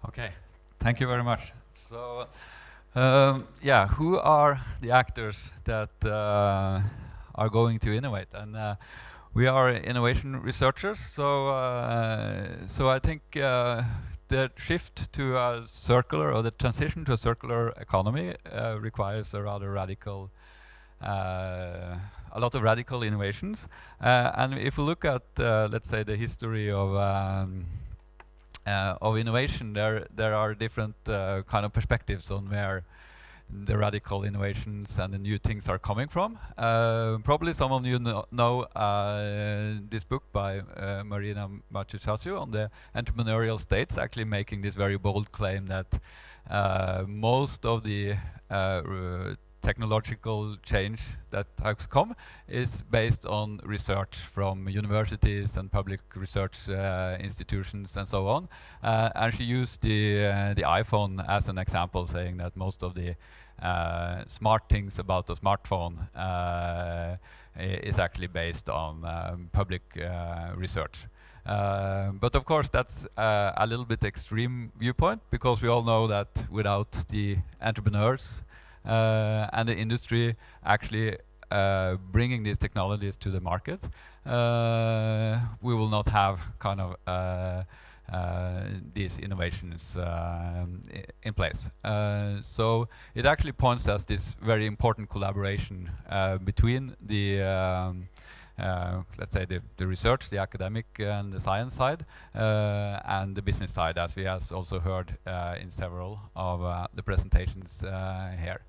Okay, thank you very much. So, yeah, who are the actors that are going to innovate? And we are innovation researchers, so I think the shift to a circular, or the transition to a circular economy, requires a rather radical, a lot of radical innovations. And if we look at, let's say, the history of innovation, there are different kind of perspectives on where the radical innovations and the new things are coming from. Probably some of you know this book by Marina Mazzucato on the entrepreneurial states, actually making this very bold claim that most of the technological change that has come is based on research from universities and public research institutions and so on. And she used the iPhone as an example, saying that most of the smart things about the smartphone is actually based on public research. But of course that's a little bit extreme viewpoint, because we all know that without the entrepreneurs and the industry actually bringing these technologies to the market, we will not have kind of these innovations in place. So it actually points us this very important collaboration between the let's say the research, the academic and the science side, and the business side, as we has also heard in several of the presentations here.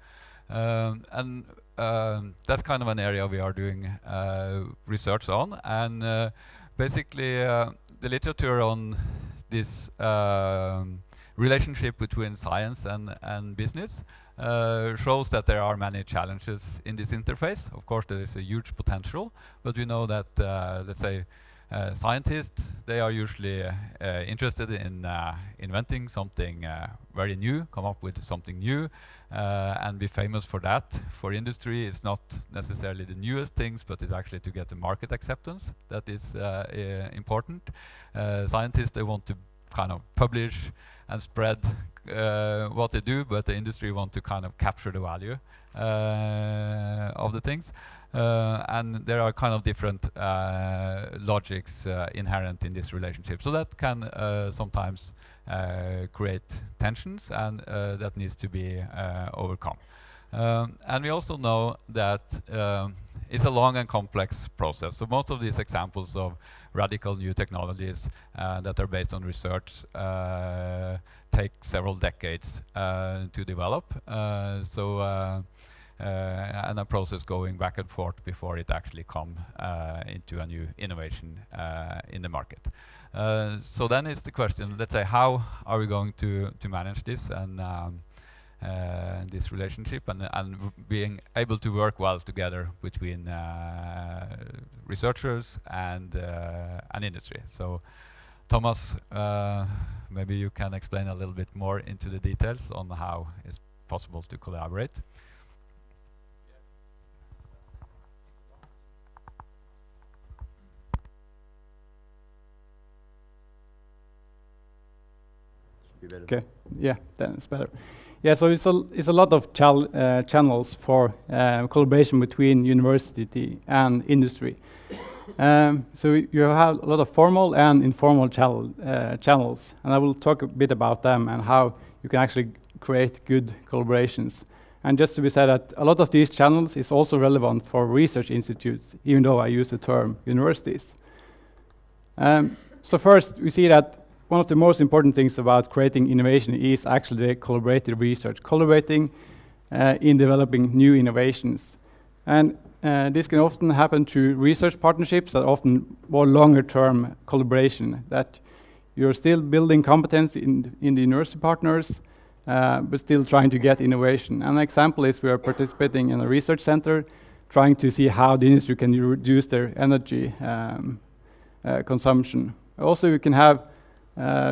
And that's kind of an area we are doing research on, and basically the literature on this relationship between science and business shows that there are many challenges in this interface. Of course, there is a huge potential, but we know that, let's say, scientists, they are usually interested in inventing something very new, come up with something new, and be famous for that. For industry, it's not necessarily the newest things, but it's actually to get the market acceptance that is important. Scientists, they want to kind of publish and spread what they do, but the industry want to kind of capture the value of the things. And there are kind of different logics inherent in this relationship. So that can sometimes create tensions, and that needs to be overcome. And we also know that it's a long and complex process. So most of these examples of radical new technologies that are based on research take several decades to develop. And a process going back and forth before it actually come into a new innovation in the market. So then it's the question, let's say, how are we going to manage this and this relationship, and being able to work well together between researchers and industry. So Thomas, maybe you can explain a little bit more into the details on how it's possible to collaborate. Okay, yeah, that's better. Yeah, so it's a lot of channels for collaboration between university and industry. So you have a lot of formal and informal channels, and I will talk a bit about them and how you can actually create good collaborations. And just to be said that a lot of these channels is also relevant for research institutes, even though I use the term universities. So first, we see that one of the most important things about creating innovation is actually the collaborative research, collaborating in developing new innovations. And this can often happen through research partnerships that often more longer-term collaboration, that you're still building competence in the university partners, but still trying to get innovation. An example is we are participating in a research center, trying to see how the industry can reduce their energy consumption. Also, you can have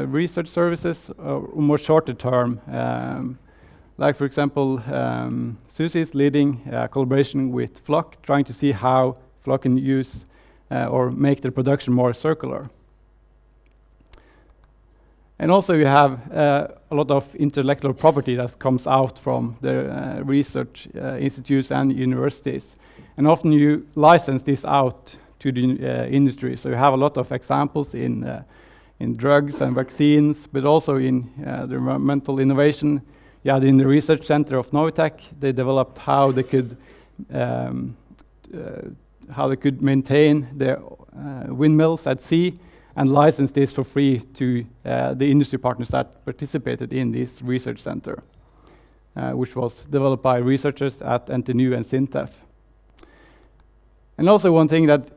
research services more shorter term. Like for example, CEC is leading a collaboration with Flock, trying to see how Flock can use or make their production more circular. And also you have a lot of intellectual property that comes out from the research institutes and universities. And often you license this out to the industry. So you have a lot of examples in drugs and vaccines, but also in the environmental innovation. Yeah, in the research center of Novitec, they developed how they could maintain their windmills at sea and license this for free to the industry partners that participated in this research center, which was developed by researchers at NTNU and SINTEF. And also one thing that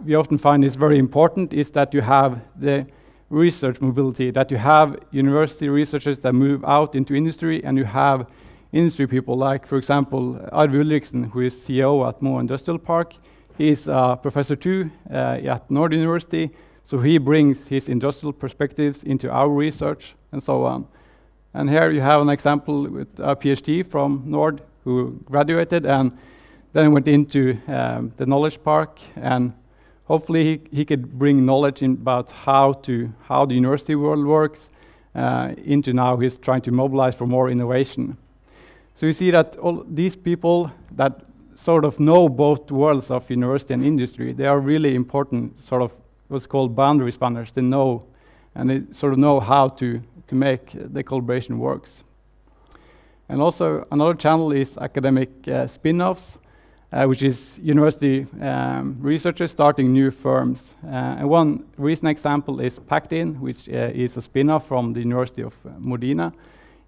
we often find is very important is that you have the research mobility, that you have university researchers that move out into industry, and you have industry people like, for example, Arve Ulriksen, who is CEO at Mo Industrial Park. He's a professor too at Nord University, so he brings his industrial perspectives into our research and so on. And here you have an example with a PhD from Nord who graduated and then went into the Knowledge Park, and hopefully he could bring knowledge in about how the university world works into now he's trying to mobilize for more innovation. So you see that all these people that sort of know both worlds of university and industry, they are really important sort of what's called boundary spanners. They know, and they sort of know how to make the collaboration works. And also another channel is academic spin-offs, which is university researchers starting new firms. And one recent example is PACT-IN, which is a spin-off from the University of Modena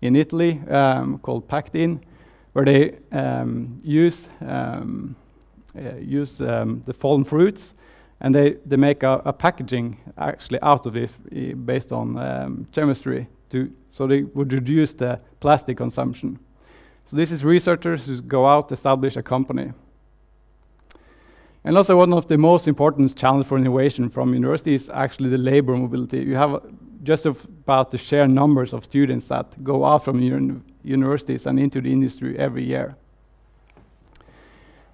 in Italy, called PACT-IN, where they use the fallen fruits, and they make a packaging actually out of it based on chemistry, so they would reduce the plastic consumption. So this is researchers who go out, establish a company. And also one of the most important challenges for innovation from university is actually the labor mobility. You have just about the sheer numbers of students that go out from universities and into the industry every year.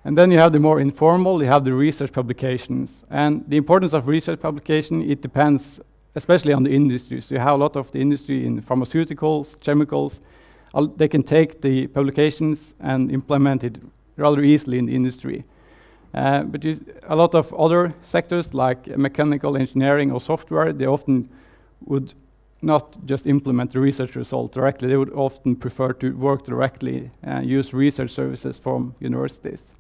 And then you have the more informal, you have the research publications. And the importance of research publication, it depends especially on the industry. So you have a lot of the industry in pharmaceuticals, chemicals. They can take the publications and implement it rather easily in the industry. But a lot of other sectors like mechanical engineering or software, they often would not just implement the research result directly. They would often prefer to work directly and use research services from universities.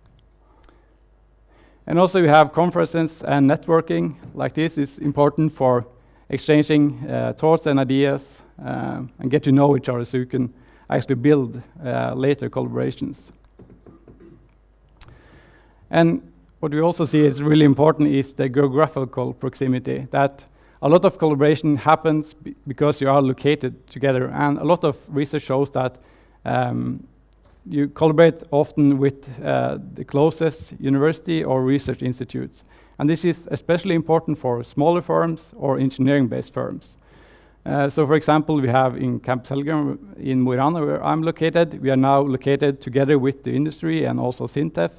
And also you have conferences and networking. Like this is important for exchanging thoughts and ideas and get to know each other so you can actually build later collaborations. And what we also see is really important is the geographical proximity, that a lot of collaboration happens because you are located together. And a lot of research shows that you collaborate often with the closest university or research institutes. And this is especially important for smaller firms or engineering-based firms. So for example, we have in Campus Helgum in Mo i Rana, where I'm located, we are now located together with the industry and also SINTEF.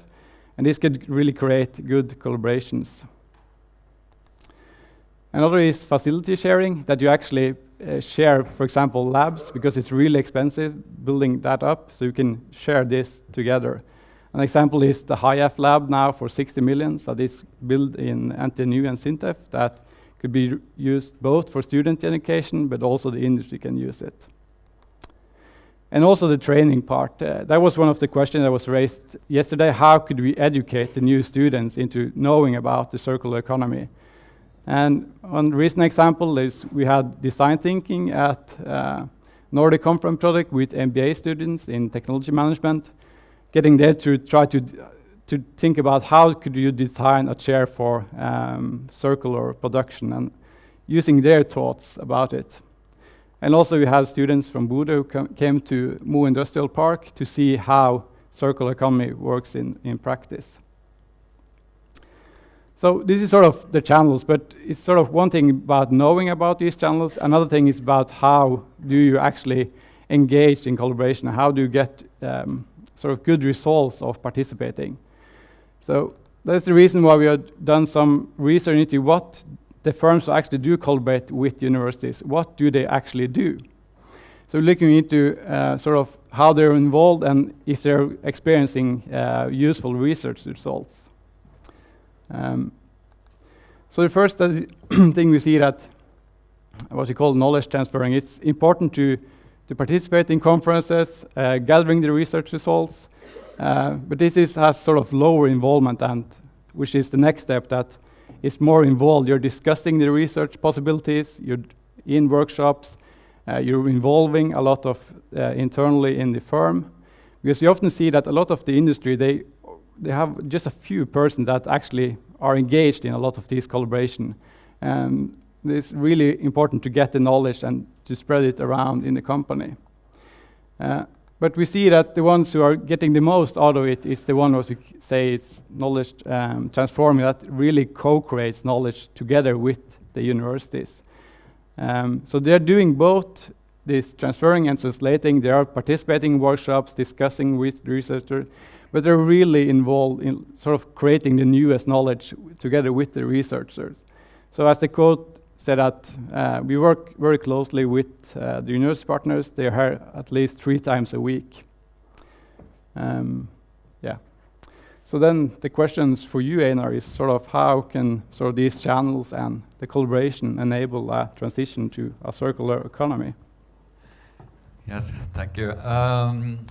And this could really create good collaborations. Another is facility sharing, that you actually share, for example, labs, because it's really expensive building that up, so you can share this together. An example is the HIAF lab now for 60 million, that is built in NTNU and SINTEF, that could be used both for student education, but also the industry can use it. And also the training part. That was one of the questions that was raised yesterday. How could we educate the new students into knowing about the circular economy? And one recent example is we had design thinking at Nordic Conference Project with MBA students in technology management, getting there to try to think about how could you design a chair for circular production and using their thoughts about it. And also we have students from Bodø who came to Mo Industrial Park to see how circular economy works in practice. So this is sort of the channels, but it's sort of one thing about knowing about these channels. Another thing is about how do you actually engage in collaboration? How do you get sort of good results of participating? So that's the reason why we have done some research into what the firms who actually do collaborate with universities, what do they actually do? So looking into sort of how they're involved and if they're experiencing useful research results. So the first thing we see that what we call knowledge transferring, it's important to participate in conferences, gathering the research results, but this has sort of lower involvement, and which is the next step, that is more involved. You're discussing the research possibilities, you're in workshops, you're involving a lot of internally in the firm, because you often see that a lot of the industry, they have just a few persons that actually are engaged in a lot of these collaboration. It's really important to get the knowledge and to spread it around in the company. But we see that the ones who are getting the most out of it is the one what we say is knowledge transforming, that really co-creates knowledge together with the universities. So they're doing both this transferring and translating. They are participating in workshops, discussing with researchers, but they're really involved in sort of creating the newest knowledge together with the researchers. So as the quote said, that we work very closely with the university partners. They're here at least 3 times a week. Yeah. So then the questions for you, Einar, is sort of how can sort of these channels and the collaboration enable a transition to a circular economy? Yes, thank you.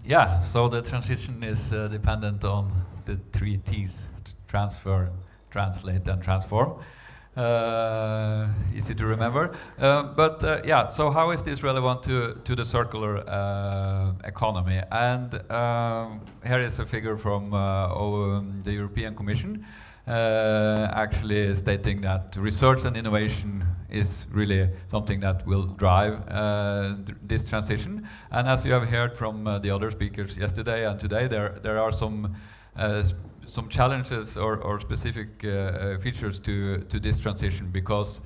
Yeah, so the transition is dependent on the 3 T's: transfer, translate, and transform. Easy to remember. Yeah, so how is this relevant to the circular economy? And here is a figure from the European Commission, actually stating that research and innovation is really something that will drive this transition. And as you have heard from the other speakers yesterday and today, there are some challenges or specific features to this transition, because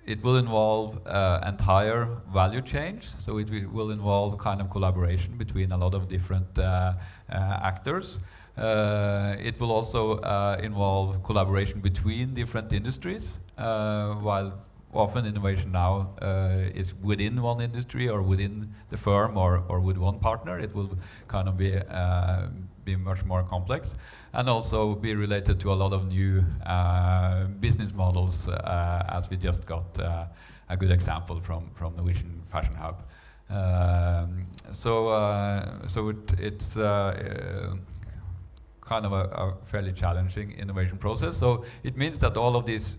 it will involve entire value chains. So it will involve kind of collaboration between a lot of different actors. It will also involve collaboration between different industries, while often innovation now is within one industry or within the firm or with one partner. It will kind of be much more complex, and also be related to a lot of new business models, as we just got a good example from Norwegian Fashion Hub. It's kind of a fairly challenging innovation process. So it means that all of these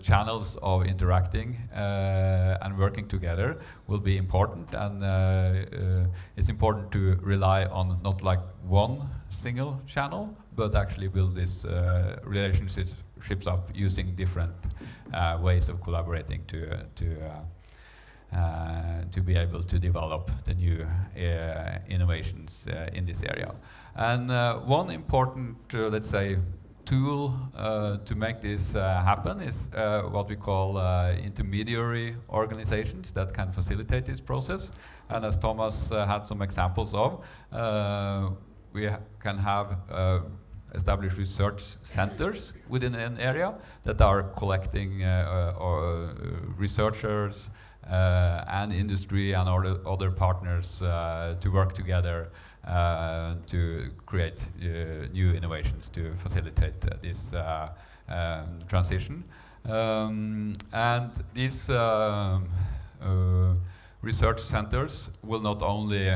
channels of interacting and working together will be important, and it's important to rely on not like one single channel, but actually build these relationships up using different ways of collaborating to be able to develop the new innovations in this area. And one important, let's say, tool to make this happen is what we call intermediary organizations that can facilitate this process. And as Thomas had some examples of, we can have established research centers within an area that are collecting researchers and industry and other partners to work together to create new innovations to facilitate this transition. And these research centers will not only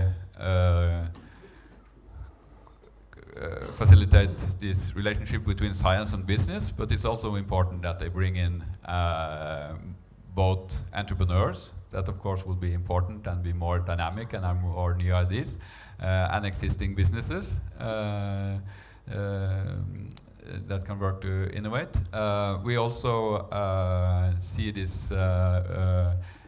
facilitate this relationship between science and business, but it's also important that they bring in both entrepreneurs, that of course will be important and be more dynamic and have more new ideas, and existing businesses that can work to innovate. We also see this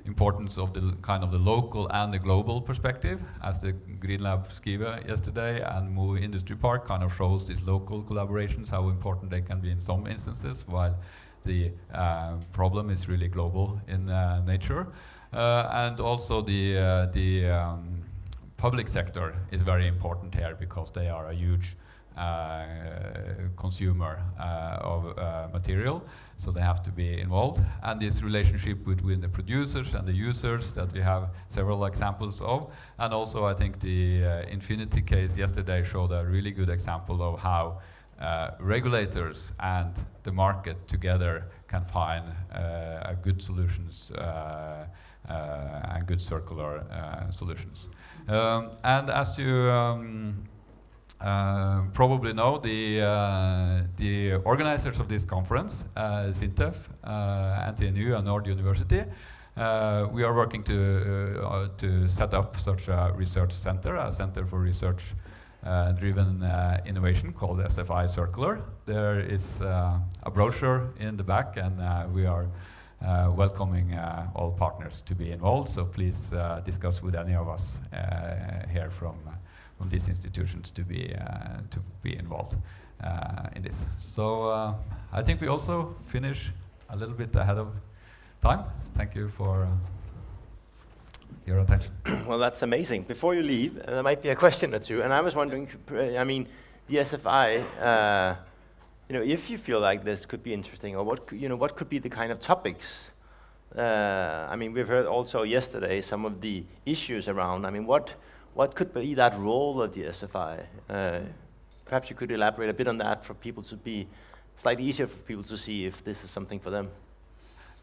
importance of the kind of the local and the global perspective, as the Green Lab Skive yesterday and Mo Industry Park kind of shows these local collaborations, how important they can be in some instances, while the problem is really global in nature. And also the public sector is very important here, because they are a huge consumer of material, so they have to be involved. And this relationship between the producers and the users that we have several examples of. And also I think the Infinity case yesterday showed a really good example of how regulators and the market together can find a good solutions and good circular solutions. And as you probably know, the organizers of this conference, SINTEF, NTNU and Nord University, we are working to set up such a research center, a center for research driven innovation called SFI Circular. There is a brochure in the back, and we are welcoming all partners to be involved. So please discuss with any of us here from these institutions to be involved in this. So I think we also finish a little bit ahead of time. Thank you for your attention. Well, that's amazing. Before you leave, there might be a question or two, and I was wondering, I mean, the SFI, if you feel like this could be interesting, or what could be the kind of topics? I mean, we've heard also yesterday some of the issues around. I mean, what could be that role of the SFI? Perhaps you could elaborate a bit on that for people to be slightly easier for people to see if this is something for them.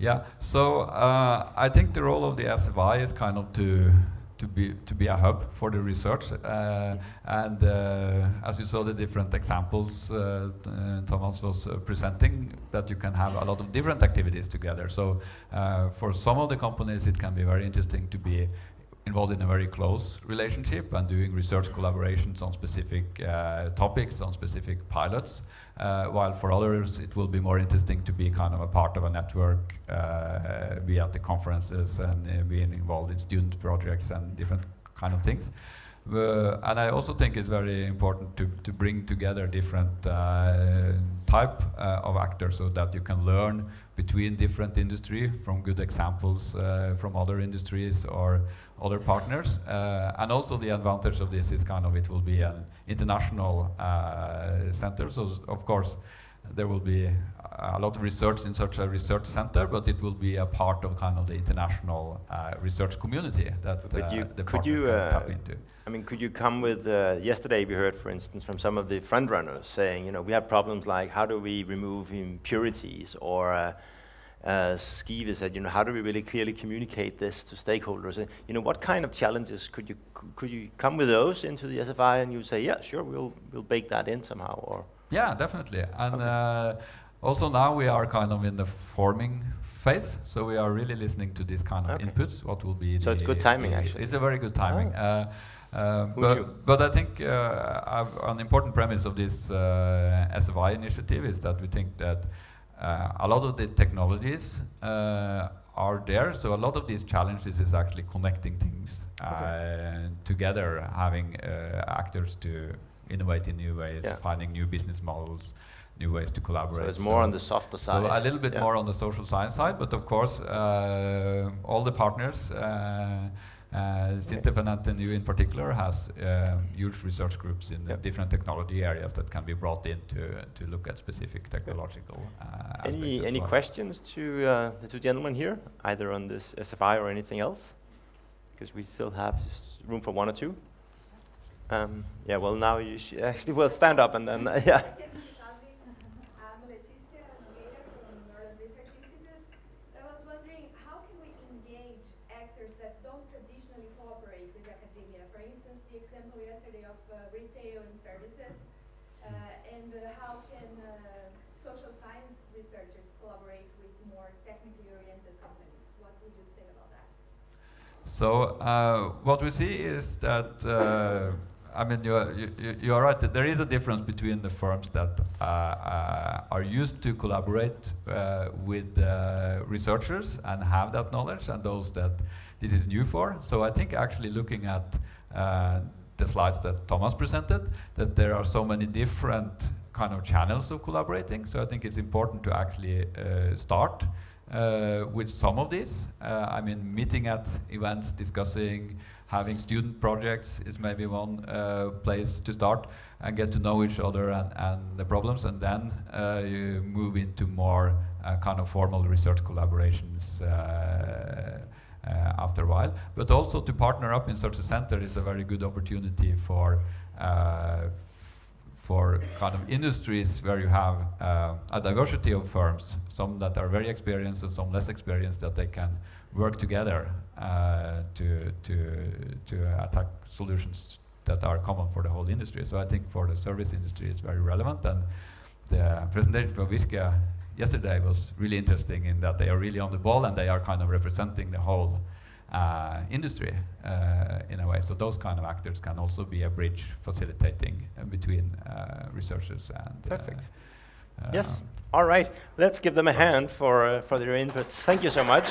Yeah, so I think the role of the SFI is kind of to be a hub for the research, and as you saw the different examples Thomas was presenting, that you can have a lot of different activities together. So for some of the companies it can be very interesting to be involved in a very close relationship and doing research collaborations on specific topics, on specific pilots, while for others it will be more interesting to be kind of a part of a network, be at the conferences and being involved in student projects and different kind of things. And I also think it's very important to bring together different type of actors, so that you can learn between different industry from good examples from other industries or other partners. And also the advantage of this is kind of it will be an international center. So of course there will be a lot of research in such a research center, but it will be a part of kind of the international research community that the partners can tap into. I mean, could you come with, yesterday we heard, for instance, from some of the front runners saying, we have problems like how do we remove impurities, or Skive said, how do we really clearly communicate this to stakeholders? What kind of challenges could you come with those into the SFI, and you say, yeah, sure, we'll bake that in somehow, or? Yeah, definitely. And also now we are kind of in the forming phase, so we are really listening to these kind of inputs. What will be? So it's good timing, actually. It's a very good timing. But I think an important premise of this SFI initiative is that we think that a lot of the technologies are there, so a lot of these challenges is actually connecting things together, having actors to innovate in new ways, finding new business models, new ways to collaborate. So it's more on the softer side. So a little bit more on the social science side, but of course all the partners, SINTEF and NTNU in particular, has huge research groups in different technology areas that can be brought in to look at specific technological aspects. Any questions to the two gentlemen here, either on this SFI or anything else? Because we still have room for one or two. Yeah, well, now you actually will stand up and then, yeah. How can social science researchers collaborate with more technically oriented companies? What would you say about that? So what we see is that, I mean, you are right, that there is a difference between the firms that are used to collaborate with researchers and have that knowledge, and those that this is new for. So I think actually looking at the slides that Thomas presented, that there are so many different kind of channels of collaborating. So I think it's important to actually start with some of these. I mean, meeting at events, discussing, having student projects is maybe one place to start and get to know each other and the problems, and then you move into more kind of formal research collaborations after a while. But also to partner up in such a center is a very good opportunity for kind of industries where you have a diversity of firms, some that are very experienced and some less experienced, that they can work together to attack solutions that are common for the whole industry. So I think for the service industry it's very relevant, and the presentation for Virke yesterday was really interesting in that they are really on the ball and they are kind of representing the whole industry in a way. So those kind of actors can also be a bridge facilitating between researchers and perfect. Yes. All right. Let's give them a hand for their inputs. Thank you so much.